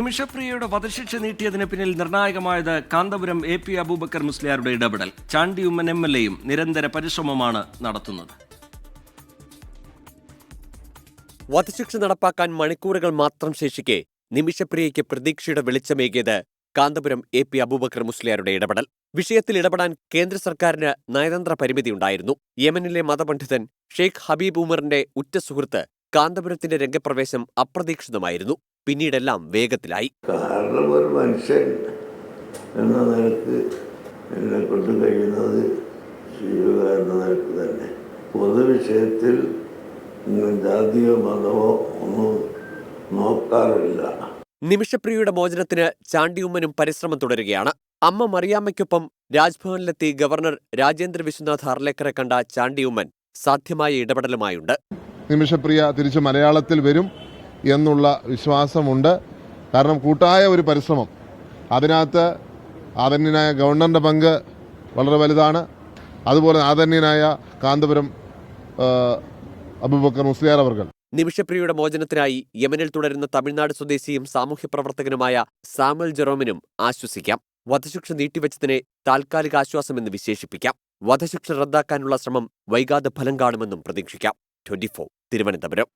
നിമിഷപ്രിയയുടെ വധശിക്ഷ നീട്ടിയതിന് പിന്നിൽ നിർണായകമായത് കാന്തപുരം AP അബൂബക്കർ മുസ്ലിയാരുടെ ഇടപെടൽ. ചാണ്ടി ഉമ്മൻ MLAയും നിരന്തര പരിശ്രമമാണ് നടത്തുന്നത്. വധശിക്ഷ നടപ്പാക്കാൻ മണിക്കൂറുകൾ മാത്രം ശേഷിക്കെ നിമിഷപ്രിയയ്ക്ക് പ്രതീക്ഷയുടെ വെളിച്ചമേകിയത് കാന്തപുരം AP അബൂബക്കർ മുസ്ലിയാരുടെ ഇടപെടൽ. വിഷയത്തിൽ ഇടപെടാൻ കേന്ദ്ര സർക്കാരിന് നയതന്ത്ര പരിമിതിയുണ്ടായിരുന്നു. യമനിലെ മതപണ്ഡിതൻ ഷെയ്ഖ് ഹബീബ് ഉമറിന്റെ ഉറ്റ സുഹൃത്ത് കാന്തപുരത്തിന്റെ രംഗപ്രവേശം അപ്രതീക്ഷിതമായിരുന്നു. പിന്നീടെല്ലാം വേഗത്തിലായി. കാരണം ഒരു മനുഷ്യൻ എന്ന നിലക്ക് എന്നെ കൊണ്ട് കഴിയുന്നത് ചെയ്യുക എന്ന നിലക്ക് തന്നെ പൊതുവിഷയത്തിൽ ജാതിയോ മതമോ ഒന്നും നോക്കാറില്ല. നിമിഷപ്രിയയുടെ മോചനത്തിന് ചാണ്ടിയുമ്മനും പരിശ്രമം തുടരുകയാണ്. അമ്മ മറിയാമ്മയ്ക്കൊപ്പം രാജ്ഭവനിലെത്തി ഗവർണർ രാജേന്ദ്ര വിശ്വനാഥ് ഹർലേക്കറെ കണ്ട ചാണ്ടിയുമ്മൻ സാധ്യമായ ഇടപെടലുമായുണ്ട്. നിമിഷപ്രിയ തിരിച്ച് മലയാളത്തിൽ വരും എന്നുള്ള വിശ്വാസമുണ്ട്. കാരണം കൂട്ടായ ഒരു പരിശ്രമം, അതിനകത്ത് ആദരണീയനായ ഗവർണറിൻ്റെ പങ്ക് വളരെ വലുതാണ്. അതുപോലെ ആദരണീയനായ കാന്തപുരം അബൂബക്കർ മുസ്ലിയാർ അവർകൾ. നിമിഷപ്രിയയുടെ മോചനത്തിനായി യമനിൽ തുടരുന്ന തമിഴ്നാട് സ്വദേശിയും സാമൂഹ്യപ്രവർത്തകനുമായ സാമുവൽ ജെറോമിനും ആശ്വസിക്കാം. വധശിക്ഷ നീട്ടിവെച്ചതിനെ താൽക്കാലിക ആശ്വാസമെന്ന് വിശേഷിപ്പിക്കാം. വധശിക്ഷ റദ്ദാക്കാനുള്ള ശ്രമം വൈകാതെ ഫലം കാണുമെന്നും പ്രതീക്ഷിക്കാം. 24 തിരുവനന്തപുരം.